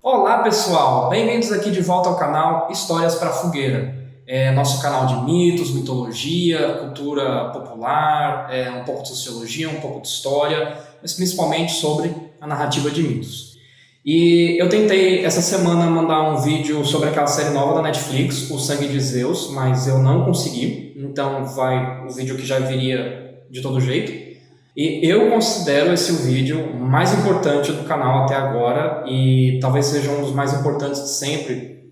Olá pessoal, bem-vindos aqui de volta ao canal Histórias para Fogueira. É nosso canal de mitos, mitologia, cultura popular, um pouco de sociologia, um pouco de história, mas principalmente sobre a narrativa de mitos. E eu tentei essa semana mandar um vídeo sobre aquela série nova da Netflix, O Sangue de Zeus, mas eu não consegui, então vai o vídeo que já viria de todo jeito. E eu considero esse o vídeo mais importante do canal até agora e talvez seja um dos mais importantes de sempre,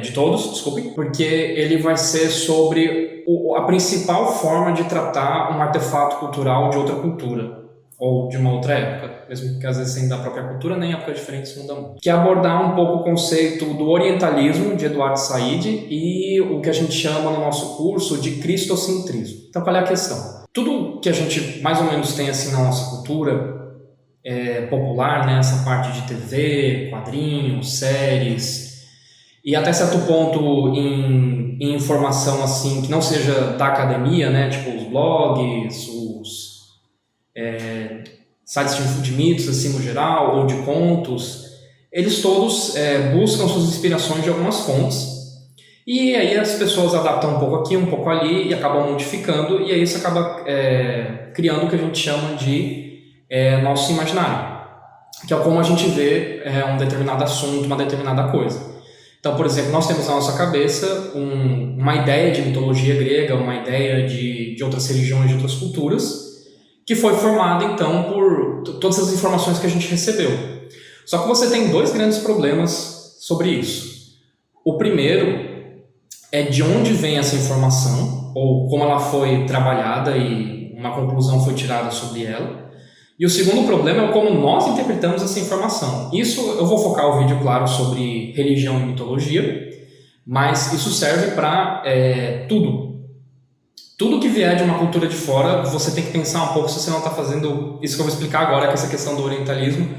de todos, desculpe, porque ele vai ser sobre a principal forma de tratar um artefato cultural de outra cultura ou de uma outra época, mesmo que às vezes sendo da própria cultura, nem épocas diferentes mudam muito. Que é abordar um pouco o conceito do orientalismo de Eduardo Said e o que a gente chama no nosso curso de cristocentrismo. Então qual é a questão? Tudo que a gente mais ou menos tem assim na nossa cultura popular, né, essa parte de TV, quadrinhos, séries, e até certo ponto em informação assim que não seja da academia, né, tipo os blogs, os sites de mitos assim no geral, ou de contos, eles todos buscam suas inspirações de algumas fontes. E aí as pessoas adaptam um pouco aqui, um pouco ali, e acabam modificando, e aí isso acaba criando o que a gente chama de nosso imaginário, que é como a gente vê um determinado assunto, uma determinada coisa. Então, por exemplo, nós temos na nossa cabeça uma ideia de mitologia grega, uma ideia de outras religiões, de outras culturas, que foi formada, então, por todas as informações que a gente recebeu. Só que você tem dois grandes problemas sobre isso. O primeiro é de onde vem essa informação, ou como ela foi trabalhada e uma conclusão foi tirada sobre ela. E o segundo problema é como nós interpretamos essa informação. Isso eu vou focar o vídeo, claro, sobre religião e mitologia, mas isso serve para tudo. Tudo que vier de uma cultura de fora, você tem que pensar um pouco se você não está fazendo isso que eu vou explicar agora, que é essa questão do orientalismo,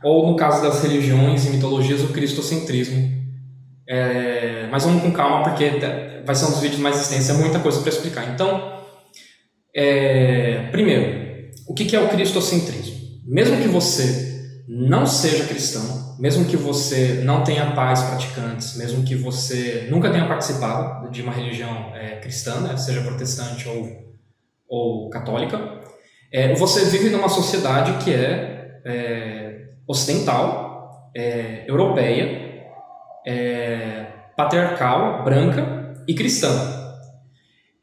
ou no caso das religiões e mitologias, o cristocentrismo. Mas vamos com calma, porque vai ser um dos vídeos mais extensos, é muita coisa para explicar. Então, primeiro, o que é o cristocentrismo? Mesmo que você não seja cristão, mesmo que você não tenha pais praticantes, mesmo que você nunca tenha participado de uma religião cristã, né, seja protestante ou católica, você vive numa sociedade que é ocidental, europeia, patriarcal, branca e cristã.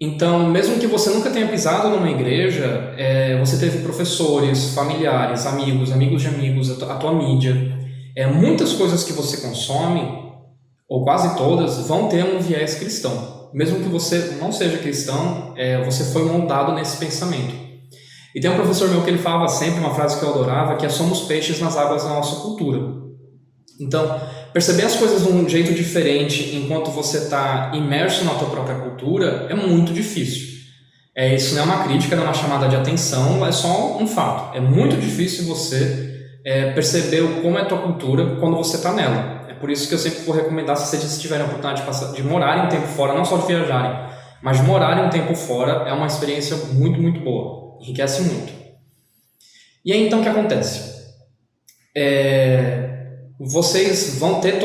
Então, mesmo que você nunca tenha pisado numa igreja, você teve professores, familiares, amigos de amigos, a tua mídia. Muitas coisas que você consome, ou quase todas, vão ter um viés cristão. Mesmo que você não seja cristão, você foi moldado nesse pensamento. E tem um professor meu que ele falava sempre, uma frase que eu adorava, que é: somos peixes nas águas da nossa cultura. Então, perceber as coisas de um jeito diferente enquanto você está imerso na tua própria cultura é muito difícil. Isso não é uma crítica, não é uma chamada de atenção, é só um fato. É muito difícil você perceber como é a tua cultura quando você está nela. É por isso que eu sempre vou recomendar, se vocês tiverem a oportunidade de morarem um tempo fora, não só de viajarem, mas de morarem um tempo fora, é uma experiência muito, muito boa. Enriquece muito. E aí, então, o que acontece? Vocês vão ter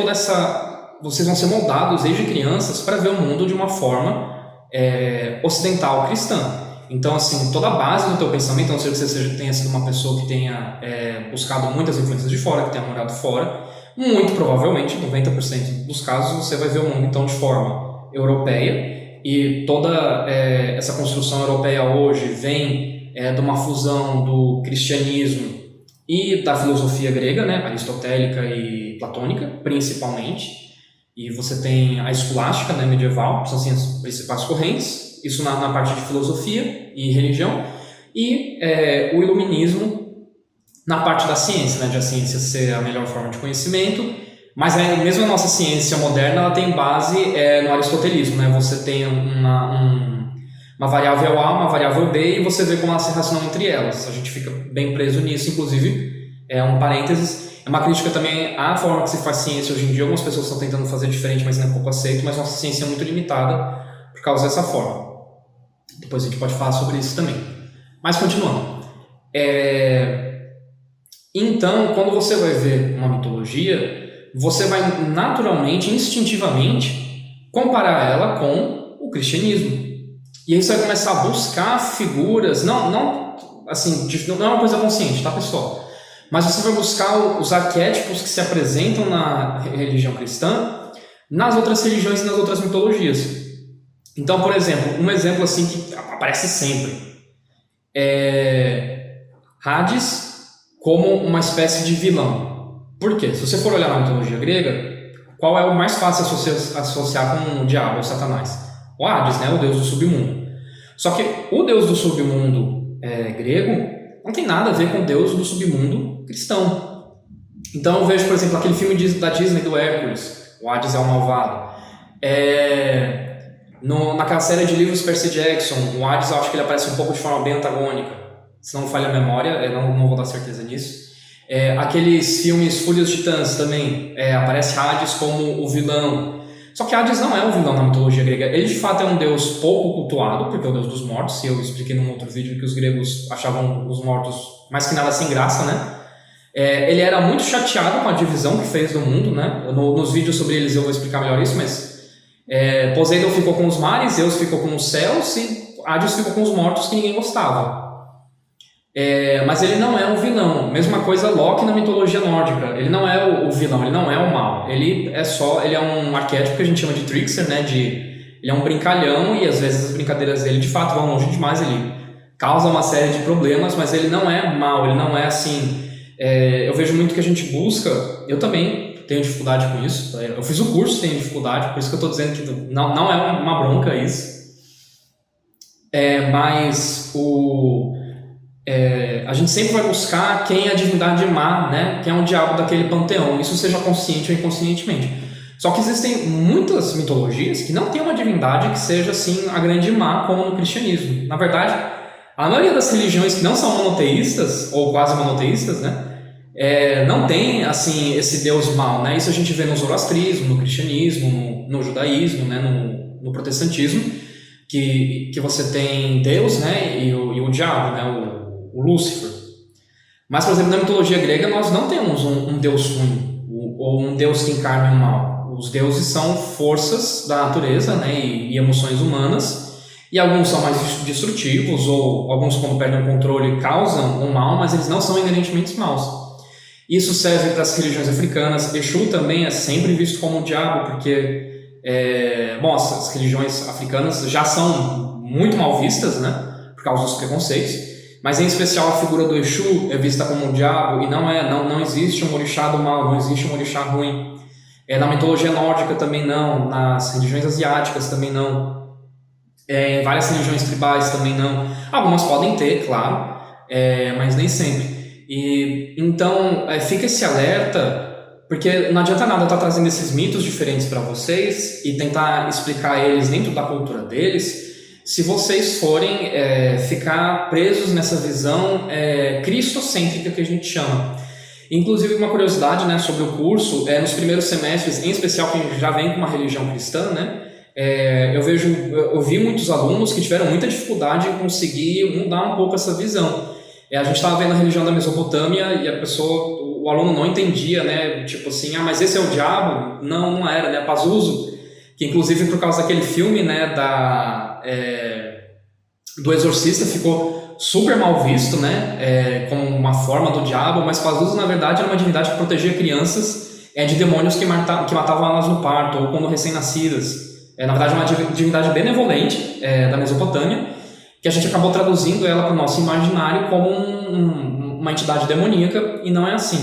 vocês vão ser moldados desde crianças para ver o mundo de uma forma ocidental cristã. Então, assim, toda a base do teu pensamento, a não ser que você tenha sido uma pessoa que tenha buscado muitas influências de fora, que tenha morado fora, muito provavelmente, 90% dos casos, você vai ver o mundo, então, de forma europeia, e toda essa construção europeia hoje vem de uma fusão do cristianismo e da filosofia grega, né, aristotélica e platônica, principalmente. E você tem a escolástica, né, medieval, são assim as principais correntes, isso na parte de filosofia e religião, e o iluminismo na parte da ciência, né, de a ciência ser a melhor forma de conhecimento, mas mesmo a nossa ciência moderna ela tem base no aristotelismo, né, você tem uma variável A, uma variável B, e você vê como elas se relacionam entre elas. A gente fica bem preso nisso, inclusive, um parênteses, é uma crítica também à forma que se faz ciência hoje em dia. Algumas pessoas estão tentando fazer diferente, mas não é pouco aceito, mas nossa ciência é muito limitada por causa dessa forma. Depois a gente pode falar sobre isso também. Mas continuando. Então, quando você vai ver uma mitologia, você vai naturalmente, instintivamente, comparar ela com o cristianismo. E aí você vai começar a buscar figuras, não é uma coisa consciente, tá, pessoal? Mas você vai buscar os arquétipos que se apresentam na religião cristã, nas outras religiões e nas outras mitologias. Então, por exemplo, um exemplo assim que aparece sempre é Hades como uma espécie de vilão. Por quê? Se você for olhar na mitologia grega, qual é o mais fácil associar com o diabo ou Satanás? O Hades, né? O deus do submundo. Só que o deus do submundo grego não tem nada a ver com o deus do submundo cristão. Então eu vejo, por exemplo, aquele filme da Disney do Hércules, o Hades é o malvado. Naquela série de livros Percy Jackson, o Hades eu acho que ele aparece um pouco de forma bem antagônica. Se não me falha a memória, não vou dar certeza nisso. Aqueles filmes Fúrias Titãs também, aparece Hades como o vilão. Só que Hades não é um vilão na mitologia grega. Ele de fato é um deus pouco cultuado, porque é o deus dos mortos. E eu expliquei num outro vídeo que os gregos achavam os mortos mais que nada sem graça, né? Ele era muito chateado com a divisão que fez do mundo, né? Nos vídeos sobre eles eu vou explicar melhor isso, mas Poseidon ficou com os mares, Zeus ficou com os céus e Hades ficou com os mortos que ninguém gostava. Mas ele não é um vilão. Mesma coisa Loki na mitologia nórdica. Ele não é o vilão, ele não é o mal. Ele é um arquétipo que a gente chama de trickster, né? Ele é um brincalhão e às vezes as brincadeiras dele de fato vão longe demais. Ele causa uma série de problemas, mas ele não é mal, ele não é assim. Eu vejo muito que a gente busca. Eu também tenho dificuldade com isso. Eu fiz o curso, tenho dificuldade, por isso que eu estou dizendo que não é uma bronca isso. Mas a gente sempre vai buscar quem é a divindade má, né? Quem é o diabo daquele panteão, isso seja consciente ou inconscientemente. Só que existem muitas mitologias que não tem uma divindade que seja assim a grande má, como no cristianismo. Na verdade, a maioria das religiões que não são monoteístas, ou quase monoteístas, né? Não tem assim esse deus mau, né? Isso a gente vê no zoroastrismo, no cristianismo, no judaísmo, né? no protestantismo, que você tem Deus, né? E o diabo, né? O Lúcifer. Mas, por exemplo, na mitologia grega nós não temos um deus ruim ou um deus que encarne o mal. Os deuses são forças da natureza, né, e emoções humanas, e alguns são mais destrutivos ou alguns, quando perdem o controle, causam o mal, mas eles não são inerentemente maus. Isso serve para as religiões africanas. Exu também é sempre visto como o diabo, porque as religiões africanas já são muito mal vistas, né, por causa dos preconceitos. Mas em especial a figura do Exu é vista como um diabo e não existe um orixá do mal, não existe um orixá ruim. Na mitologia nórdica também não, nas religiões asiáticas também não, em várias religiões tribais também não. Algumas podem ter, claro, mas nem sempre. E então fica esse alerta, porque não adianta nada eu estar trazendo esses mitos diferentes para vocês e tentar explicar eles dentro da cultura deles, se vocês forem ficar presos nessa visão cristocêntrica que a gente chama. Inclusive, uma curiosidade, né, sobre o curso, nos primeiros semestres, em especial quem já vem com uma religião cristã, né, eu vi muitos alunos que tiveram muita dificuldade em conseguir mudar um pouco essa visão. A gente estava vendo a religião da Mesopotâmia e o aluno não entendia, né, tipo assim, mas esse é o diabo? Não era, né, Pazuzu, que inclusive por causa daquele filme, né, do Exorcista ficou super mal visto, né, como uma forma do diabo, mas Pazuzu na verdade era uma divindade que protegia crianças de demônios que matavam elas no parto ou quando recém-nascidas. Na verdade é uma divindade benevolente da Mesopotâmia, que a gente acabou traduzindo ela para o nosso imaginário como uma entidade demoníaca, e não é assim.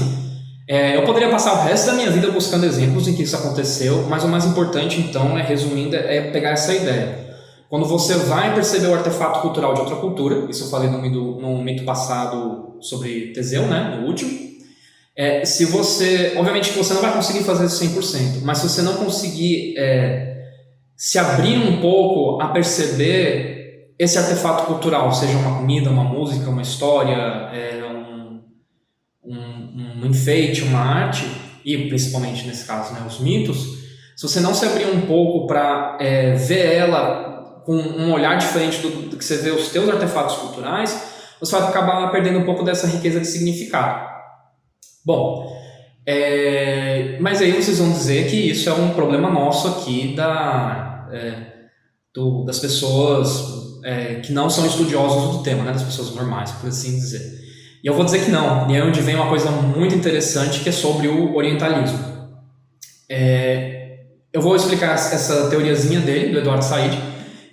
Eu poderia passar o resto da minha vida buscando exemplos em que isso aconteceu, mas o mais importante, então, resumindo, é pegar essa ideia. Quando você vai perceber o artefato cultural de outra cultura, isso eu falei no mito passado sobre Teseu, né, no último, obviamente que você não vai conseguir fazer isso 100%, mas se você não conseguir se abrir um pouco a perceber esse artefato cultural, seja uma comida, uma música, uma história, um enfeite, uma arte, e principalmente nesse caso, né, os mitos, se você não se abrir um pouco para ver ela com um olhar diferente do que você vê os teus artefatos culturais, você vai acabar perdendo um pouco dessa riqueza de significado. Bom, Mas aí vocês vão dizer que isso é um problema nosso aqui das pessoas que não são estudiosos do tema, né? Das pessoas normais, por assim dizer. E eu vou dizer que não. E é onde vem uma coisa muito interessante que é sobre o orientalismo. Eu vou explicar essa teoriazinha dele, do Edward Said,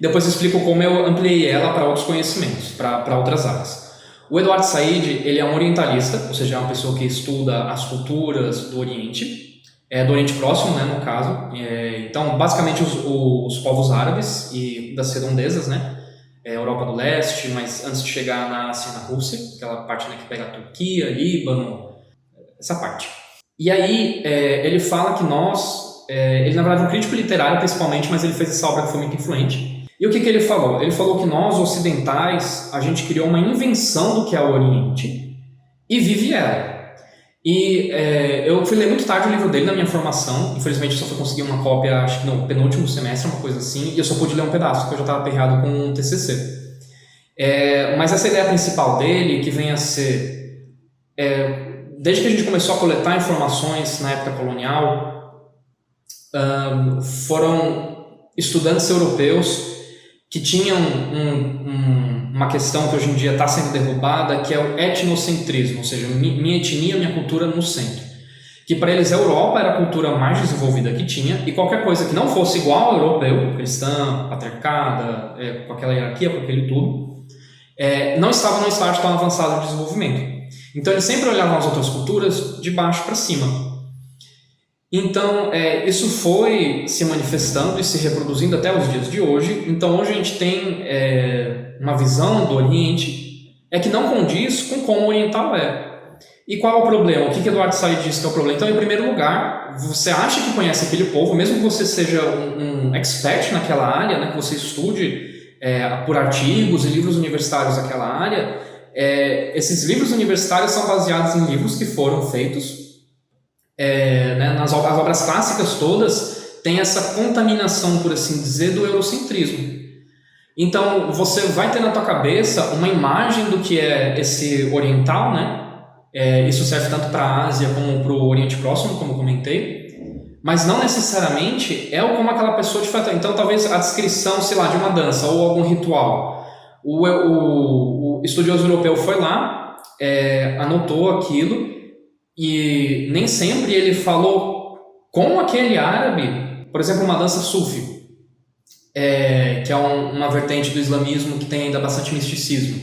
depois eu explico como eu ampliei ela para outros conhecimentos, para outras áreas. O Edward Said, ele é um orientalista, ou seja, é uma pessoa que estuda as culturas do Oriente, do Oriente Próximo, né, no caso. Então, basicamente, os povos árabes e das redondezas, né, Europa do Leste, mas antes de chegar na Ásia e na Rússia, aquela parte, né, que pega a Turquia, Líbano, essa parte. E aí, ele fala que ele na verdade é um crítico literário principalmente, mas ele fez essa obra que foi muito influente. E o que ele falou? Ele falou que nós, ocidentais, a gente criou uma invenção do que é o Oriente e vive ela. E eu fui ler muito tarde o livro dele na minha formação. Infelizmente eu só fui conseguir uma cópia, acho que no penúltimo semestre, uma coisa assim, e eu só pude ler um pedaço, porque eu já estava aperreado com um TCC. Mas essa ideia principal dele, que vem a ser... desde que a gente começou a coletar informações na época colonial, foram estudantes europeus que tinham uma questão que hoje em dia está sendo derrubada, que é o etnocentrismo, ou seja, minha etnia, minha cultura no centro. Que para eles a Europa era a cultura mais desenvolvida que tinha, e qualquer coisa que não fosse igual ao europeu, cristã, patriarcada, com aquela hierarquia, com aquele tudo, não estava no estágio tão avançado de desenvolvimento. Então eles sempre olhavam as outras culturas de baixo para cima. Então, isso foi se manifestando e se reproduzindo até os dias de hoje. Então, hoje a gente tem uma visão do Oriente que não condiz com como o oriental é. E qual é o problema? O que Eduardo Said diz que é o problema? Então, em primeiro lugar, você acha que conhece aquele povo, mesmo que você seja um expert naquela área, né, que você estude por artigos e livros universitários daquela área, esses livros universitários são baseados em livros que foram feitos as obras clássicas todas têm essa contaminação, por assim dizer, do eurocentrismo. Então, você vai ter na tua cabeça uma imagem do que é esse oriental, né? Isso serve tanto para a Ásia como para o Oriente Próximo, como comentei, mas não necessariamente como aquela pessoa de fato. Então, talvez a descrição, sei lá, de uma dança ou algum ritual. O estudioso europeu foi lá, anotou aquilo, e nem sempre ele falou com aquele árabe, por exemplo, uma dança sufi, que é uma vertente do islamismo que tem ainda bastante misticismo.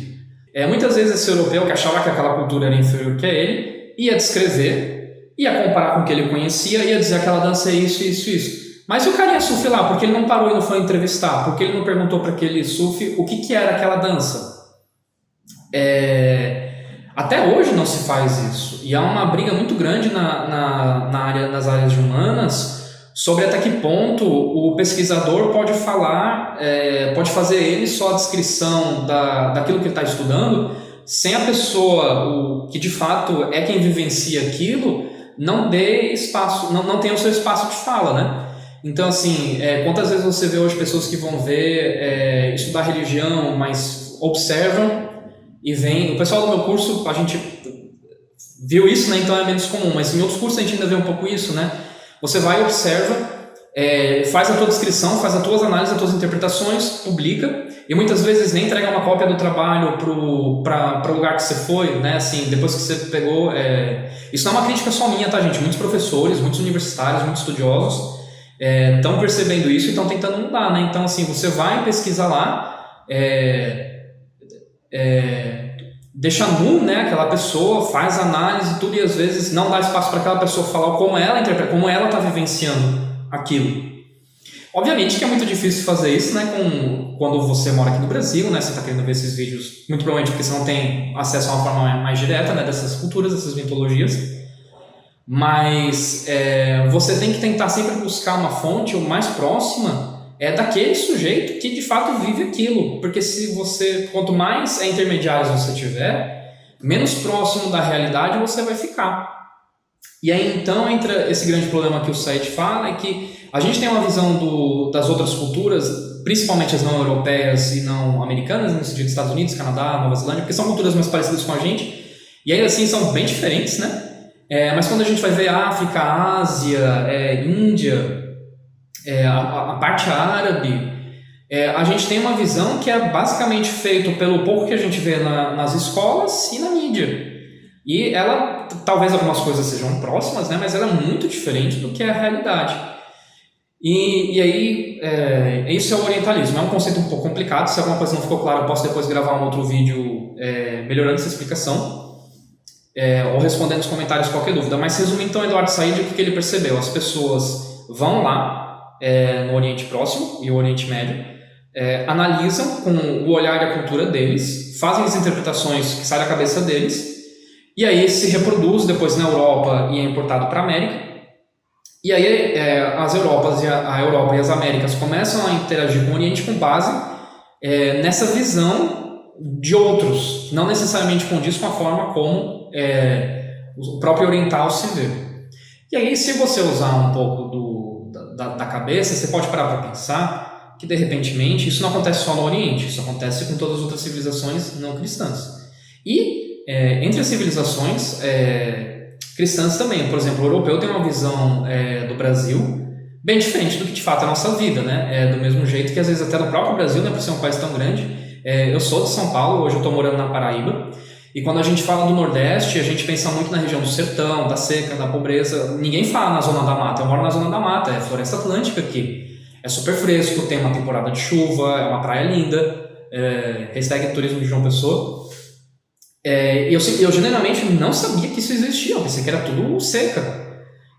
Muitas vezes esse europeu, que achava que aquela cultura era inferior que ele, ia descrever, ia comparar com o que ele conhecia, ia dizer que aquela dança é isso, isso, isso. Mas o cara ia sufi lá, porque ele não parou e não foi entrevistar, porque ele não perguntou para aquele sufi o que era aquela dança. Até hoje não se faz isso, e há uma briga muito grande nas áreas de humanas sobre até que ponto o pesquisador pode falar, pode fazer ele só a descrição daquilo que ele está estudando, sem a pessoa, que de fato é quem vivencia aquilo, não dê espaço, não tenha o seu espaço de fala, né? Então, assim, quantas vezes você vê hoje pessoas que vão estudar religião, mas observam e vem... O pessoal do meu curso, a gente viu isso, né? Então é menos comum, mas em outros cursos a gente ainda vê um pouco isso, né? Você vai, observa, faz a tua descrição, faz as tuas análises, as tuas interpretações, publica, e muitas vezes nem entrega uma cópia do trabalho para o lugar que você foi, né? Assim, depois que você pegou... Isso não é uma crítica só minha, tá, gente? Muitos professores, muitos universitários, muitos estudiosos estão percebendo isso e estão tentando mudar, né? Então, assim, você vai pesquisar lá, deixa nu, né, aquela pessoa, faz análise tudo, e às vezes não dá espaço para aquela pessoa falar como ela interpreta, como ela está vivenciando aquilo. Obviamente que é muito difícil fazer isso, né, quando você mora aqui no Brasil, né, você está querendo ver esses vídeos, muito provavelmente porque você não tem acesso a uma forma mais direta, né, dessas culturas, dessas mitologias, mas você tem que tentar sempre buscar uma fonte o mais próxima daquele sujeito que de fato vive aquilo, porque quanto mais intermediários você tiver, menos próximo da realidade você vai ficar. E aí então entra esse grande problema que o Said fala, é que a gente tem uma visão das outras culturas, principalmente as não europeias e não americanas, no sentido dos Estados Unidos, Canadá, Nova Zelândia, porque são culturas mais parecidas com a gente, e ainda assim são bem diferentes, né? Mas quando a gente vai ver África, Ásia, Índia, a parte árabe, a gente tem uma visão que é basicamente feito pelo pouco que a gente vê nas escolas e na mídia. E ela, talvez algumas coisas sejam próximas, né, mas ela é muito diferente do que é a realidade. E aí, isso é o orientalismo. É um conceito um pouco complicado. Se alguma coisa não ficou clara, eu posso depois gravar um outro vídeo melhorando essa explicação, ou respondendo nos comentários qualquer dúvida. Mas resumindo, então, Eduardo Said, o que ele percebeu? As pessoas vão lá no Oriente Próximo e o Oriente Médio, analisam com o olhar e a cultura deles, fazem as interpretações que saem da cabeça deles, e aí se reproduz depois na Europa e é importado para a América. E aí a Europa e as Américas começam a interagir com o Oriente com base nessa visão de outros, não necessariamente condiz com a forma como o próprio oriental se vê. E aí, se você usar um pouco da cabeça, você pode parar para pensar que, de repentemente, isso não acontece só no Oriente, isso acontece com todas as outras civilizações não cristãs. E entre as civilizações cristãs também, por exemplo, o europeu tem uma visão do Brasil bem diferente do que de fato é a nossa vida, né? Do mesmo jeito que às vezes até no próprio Brasil, né, por ser um país tão grande, eu sou de São Paulo, hoje eu estou morando na Paraíba, e quando a gente fala do Nordeste, a gente pensa muito na região do sertão, da seca, da pobreza. Ninguém fala na zona da mata, eu moro na zona da mata, é floresta atlântica aqui. É super fresco, tem uma temporada de chuva, é uma praia linda, hashtag turismo de João Pessoa. Eu genuinamente não sabia que isso existia, eu pensei que era tudo seca.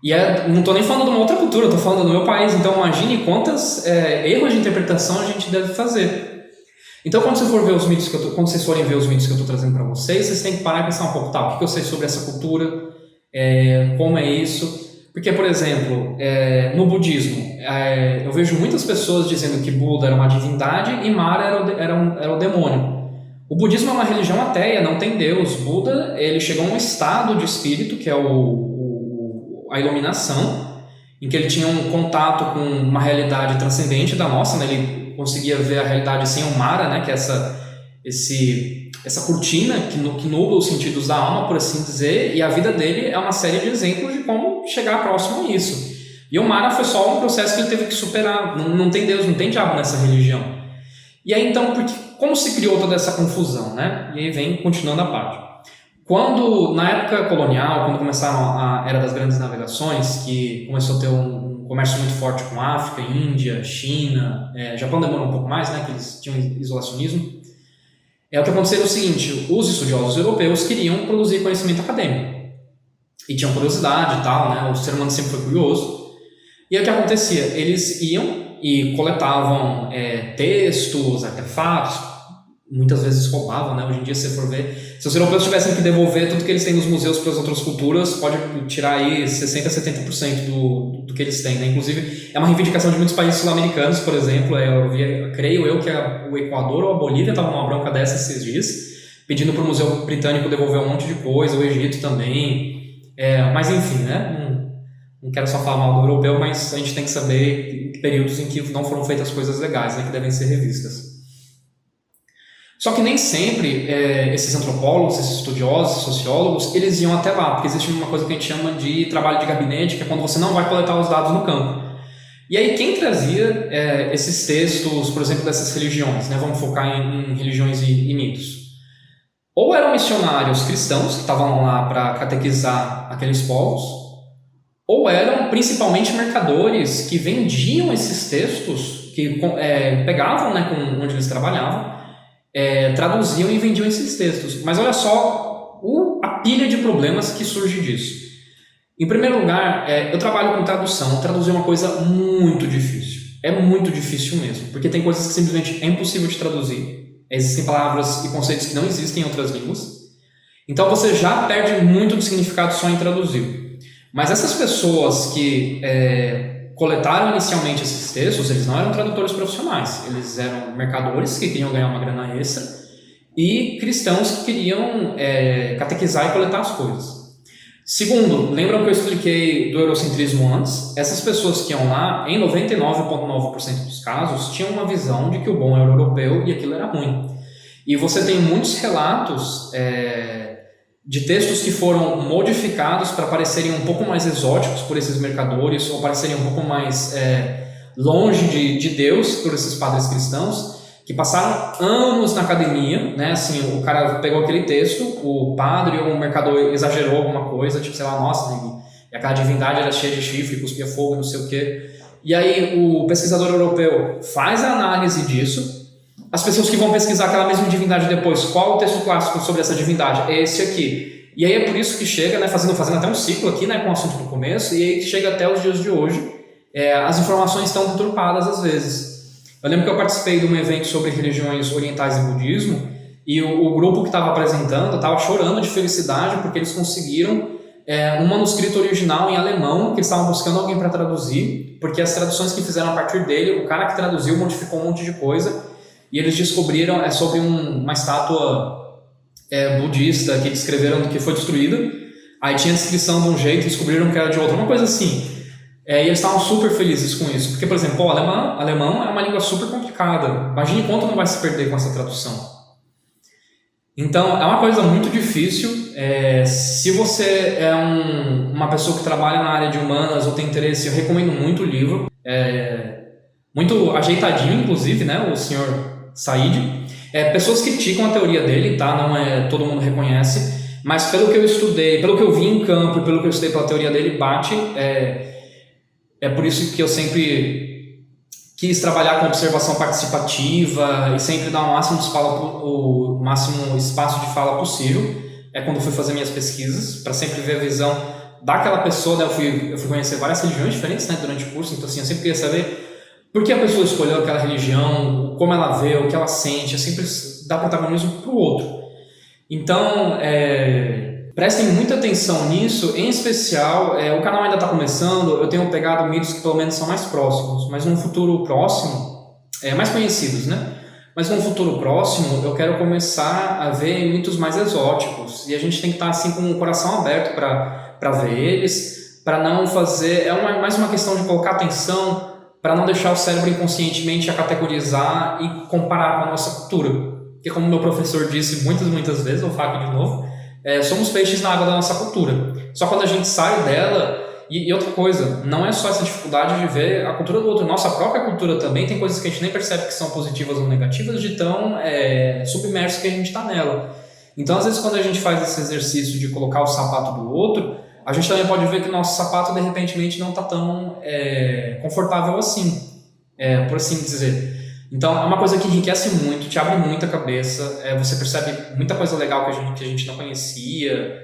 E não estou nem falando de uma outra cultura, estou falando do meu país, então imagine quantos erros de interpretação a gente deve fazer. Então quando vocês forem ver os mitos que eu estou trazendo para vocês têm que parar e pensar um pouco, o que eu sei sobre essa cultura, como é isso. Porque, por exemplo, no budismo, eu vejo muitas pessoas dizendo que Buda era uma divindade e Mara era o demônio. O budismo é uma religião ateia, não tem Deus. Buda, ele chegou a um estado de espírito, que é a iluminação, em que ele tinha um contato com uma realidade transcendente da nossa, né? Ele conseguia ver a realidade sem o Mara, né? Que é essa cortina que nubla os sentidos da alma, por assim dizer, e a vida dele é uma série de exemplos de como chegar próximo a isso. E o Mara foi só um processo que ele teve que superar. Não tem Deus, não tem diabo nessa religião. E aí então, como se criou toda essa confusão, né? E aí vem continuando a parte. Na época colonial, quando começaram a Era das Grandes Navegações, que começou a ter um comércio muito forte com África, Índia, China, Japão demorou um pouco mais, né? Que eles tinham isolacionismo. O que aconteceu era o seguinte: os estudiosos europeus queriam produzir conhecimento acadêmico. E tinham curiosidade e tal, né? O ser humano sempre foi curioso. E aí o que acontecia? Eles iam e coletavam textos, artefatos, muitas vezes roubavam, né? Hoje em dia, se você for ver, se os europeus tivessem que devolver tudo que eles têm nos museus para as outras culturas, pode tirar aí 60% a 70% do que eles têm, né? Inclusive, é uma reivindicação de muitos países sul-americanos, por exemplo. Creio eu que o Equador ou a Bolívia estavam numa bronca dessa esses dias, pedindo para o Museu Britânico devolver um monte de coisa, o Egito também. Mas enfim, né? Não quero só falar mal do europeu, mas a gente tem que saber períodos em que não foram feitas coisas legais, né, que devem ser revistas. Só que nem sempre esses antropólogos, esses estudiosos, sociólogos, eles iam até lá, porque existe uma coisa que a gente chama de trabalho de gabinete, que é quando você não vai coletar os dados no campo. E aí quem trazia esses textos, por exemplo, dessas religiões, né, vamos focar em religiões e mitos, ou eram missionários cristãos que estavam lá para catequizar aqueles povos, ou eram principalmente mercadores que vendiam esses textos, que pegavam, né, onde eles trabalhavam, traduziam e vendiam esses textos. Mas olha só a pilha de problemas que surge disso. Em primeiro lugar, eu trabalho com tradução. Traduzir é uma coisa muito difícil. É muito difícil mesmo, porque tem coisas que simplesmente é impossível de traduzir. Existem palavras e conceitos que não existem em outras línguas. Então você já perde muito do significado só em traduzir. Mas essas pessoas que coletaram inicialmente esses textos, eles não eram tradutores profissionais. Eles eram mercadores que queriam ganhar uma grana extra e cristãos que queriam catequizar e coletar as coisas. Segundo, lembram que eu expliquei do eurocentrismo antes? Essas pessoas que iam lá, em 99,9% dos casos, tinham uma visão de que o bom era o europeu e aquilo era ruim. E você tem muitos relatos de textos que foram modificados para parecerem um pouco mais exóticos por esses mercadores, ou parecerem um pouco mais longe de Deus por esses padres cristãos, que passaram anos na academia, né? Assim, o cara pegou aquele texto, o padre ou o mercador exagerou alguma coisa, tipo, sei lá, nossa, e aquela divindade era cheia de chifre, cuspia fogo, não sei o quê. E aí o pesquisador europeu faz a análise disso. As pessoas que vão pesquisar aquela mesma divindade depois, qual o texto clássico sobre essa divindade? É esse aqui. E aí é por isso que chega, né, fazendo até um ciclo aqui, né, com o assunto do começo, e aí que chega até os dias de hoje, as informações estão deturpadas às vezes. Eu lembro que eu participei de um evento sobre religiões orientais e budismo, e o grupo que estava apresentando estava chorando de felicidade porque eles conseguiram um manuscrito original em alemão, que eles estavam buscando alguém para traduzir, porque as traduções que fizeram a partir dele, o cara que traduziu modificou um monte de coisa, e eles descobriram sobre uma estátua budista que descreveram que foi destruída. Aí tinha a descrição de um jeito e descobriram que era de outro, uma coisa assim. E eles estavam super felizes com isso, porque, por exemplo, o alemão é uma língua super complicada. Imagine quanto não vai se perder com essa tradução. Então, é uma coisa muito difícil. Se você é uma pessoa que trabalha na área de humanas ou tem interesse, eu recomendo muito o livro. Muito ajeitadinho, inclusive, né, o senhor Said. Pessoas criticam a teoria dele, tá? Não todo mundo reconhece, mas pelo que eu estudei, pelo que eu vi em campo e pelo que eu estudei pela teoria dele, bate. É por isso que eu sempre quis trabalhar com observação participativa e sempre dar o máximo espaço de fala possível. Quando eu fui fazer minhas pesquisas, para sempre ver a visão daquela pessoa, né? Eu fui conhecer várias religiões diferentes, né, durante o curso, então assim, eu sempre queria saber por que a pessoa escolheu aquela religião, como ela vê, o que ela sente. Eu sempre dá protagonismo para o outro. Então, prestem muita atenção nisso, em especial, o canal ainda está começando, eu tenho pegado mitos que pelo menos são mais próximos, mas num futuro próximo, mais conhecidos, né? Mas num futuro próximo, eu quero começar a ver mitos mais exóticos, e a gente tem que estar assim com o coração aberto para ver eles, para não fazer, mais uma questão de colocar atenção, para não deixar o cérebro inconscientemente a categorizar e comparar com a nossa cultura. Porque como meu professor disse muitas vezes, vou falar aqui de novo, somos peixes na água da nossa cultura. Só quando a gente sai dela, e outra coisa, não é só essa dificuldade de ver a cultura do outro, nossa própria cultura também tem coisas que a gente nem percebe que são positivas ou negativas, de tão submerso que a gente está nela. Então, às vezes, quando a gente faz esse exercício de colocar o sapato do outro, a gente também pode ver que o nosso sapato, de repente, não está tão confortável assim, por assim dizer. Então, é uma coisa que enriquece muito, te abre muita cabeça, você percebe muita coisa legal que a gente não conhecia,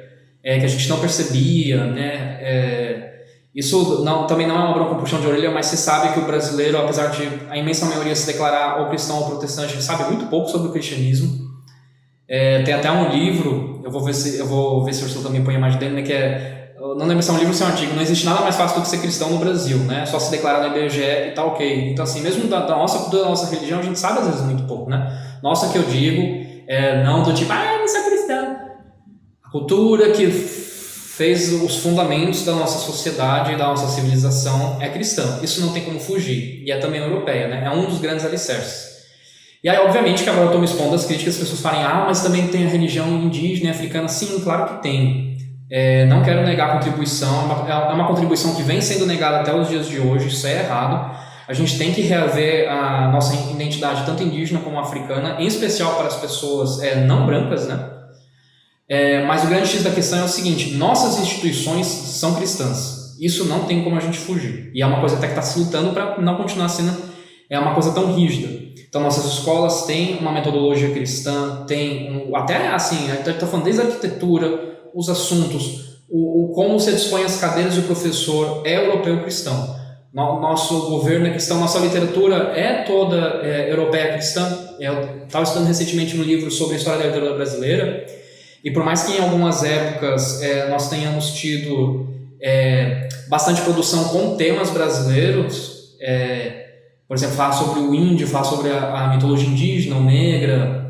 que a gente não percebia, né? Isso também não é uma bronca com puxão de orelha, mas você sabe que o brasileiro, apesar de a imensa maioria se declarar ou cristão ou protestante, ele sabe muito pouco sobre o cristianismo. Tem até um livro, eu vou ver se o Ursula também põe a imagem dele, né, que eu não lembro se é um livro ou se é um artigo, não existe nada mais fácil do que ser cristão no Brasil, né? Só se declarar no IBGE e tá ok. Então, assim, mesmo da nossa cultura, da nossa religião, a gente sabe às vezes muito pouco, né? Nossa, que eu digo, não do tipo, eu não sou cristão. A cultura que fez os fundamentos da nossa sociedade e da nossa civilização é cristã. Isso não tem como fugir. E é também europeia, né? É um dos grandes alicerces. E aí, obviamente, que agora eu estou me expondo às críticas, as pessoas falam, mas também tem a religião indígena e africana. Sim, claro que tem. Não quero negar a contribuição, é uma contribuição que vem sendo negada até os dias de hoje, isso é errado. A gente tem que reaver a nossa identidade, tanto indígena como africana, em especial para as pessoas não brancas, né? Mas o grande X da questão é o seguinte, nossas instituições são cristãs, isso não tem como a gente fugir, e é uma coisa até que está se lutando para não continuar sendo uma coisa tão rígida. Então, nossas escolas têm uma metodologia cristã, tem até assim, a gente está falando desde a arquitetura, os assuntos, como se dispõe as cadeiras e o professor é europeu cristão. Nosso governo é cristão, nossa literatura é toda europeia cristã. Eu estava estudando recentemente um livro sobre a história da literatura brasileira, e por mais que em algumas épocas nós tenhamos tido bastante produção com temas brasileiros, por exemplo, falar sobre o índio, falar sobre a mitologia indígena ou negra,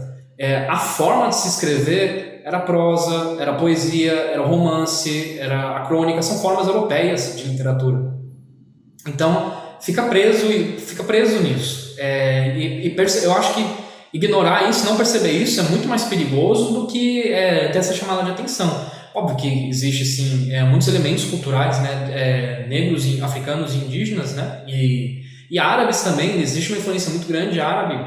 a forma de se escrever era prosa, era poesia, era romance, era a crônica, são formas europeias de literatura. Então, fica preso nisso. Eu acho que ignorar isso, não perceber isso, é muito mais perigoso do que ter essa chamada de atenção. Óbvio que existe, sim, muitos elementos culturais, né, negros, africanos e indígenas, né, e árabes também. Existe uma influência muito grande árabe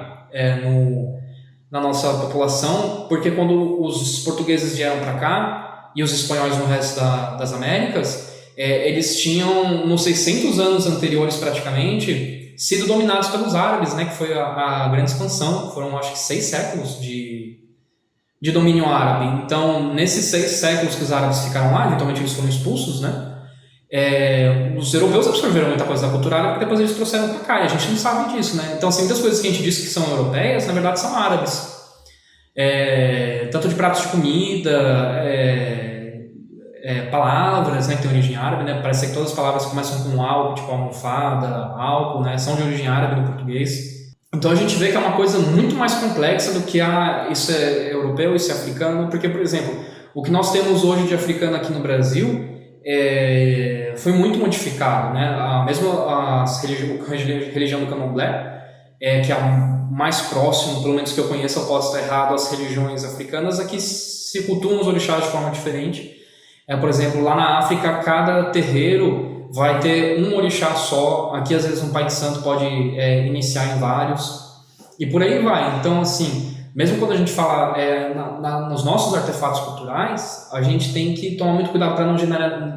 na nossa população, porque quando os portugueses vieram para cá e os espanhóis no resto das Américas, eles tinham, nos 600 anos anteriores praticamente, sido dominados pelos árabes, né, que foi a grande expansão. Foram, acho que, 6 séculos de domínio árabe. Então, nesses 6 séculos que os árabes ficaram lá, eventualmente eles foram expulsos, né, os europeus absorveram muita coisa da cultura árabe, porque depois eles trouxeram para cá, e a gente não sabe disso, né? Então, assim, muitas coisas que a gente diz que são europeias, na verdade são árabes. Tanto de pratos de comida, palavras, né, que têm origem árabe, né? Parece que todas as palavras começam com álcool, tipo almofada, álcool, né? São de origem árabe no português. Então a gente vê que é uma coisa muito mais complexa do que isso é europeu, isso é africano, porque, por exemplo, o que nós temos hoje de africano aqui no Brasil foi muito modificado, né? Mesmo a religião do Candomblé, que é a mais próximo, pelo menos que eu conheço, eu posso estar errado, as religiões africanas, aqui se cultuam os orixás de forma diferente. Por exemplo, lá na África, cada terreiro vai ter um orixá só. Aqui, às vezes, um pai de santo pode iniciar em vários, e por aí vai. Então, assim, mesmo quando a gente fala nos nossos artefatos culturais, a gente tem que tomar muito cuidado para não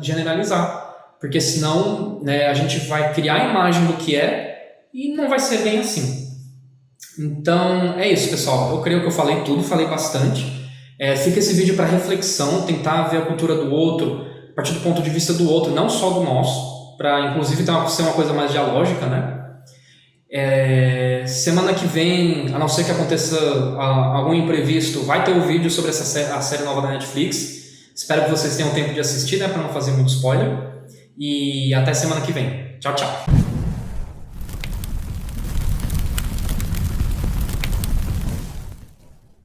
generalizar, porque senão, né, a gente vai criar a imagem do que e não vai ser bem assim. Então, é isso, pessoal. Eu creio que eu falei tudo, falei bastante. Fica esse vídeo para reflexão, tentar ver a cultura do outro a partir do ponto de vista do outro, não só do nosso, para inclusive ser uma coisa mais dialógica, né? Semana que vem, a não ser que aconteça algum imprevisto, vai ter um vídeo sobre a série nova da Netflix. Espero que vocês tenham tempo de assistir, né, para não fazer muito spoiler. E até semana que vem. Tchau, tchau.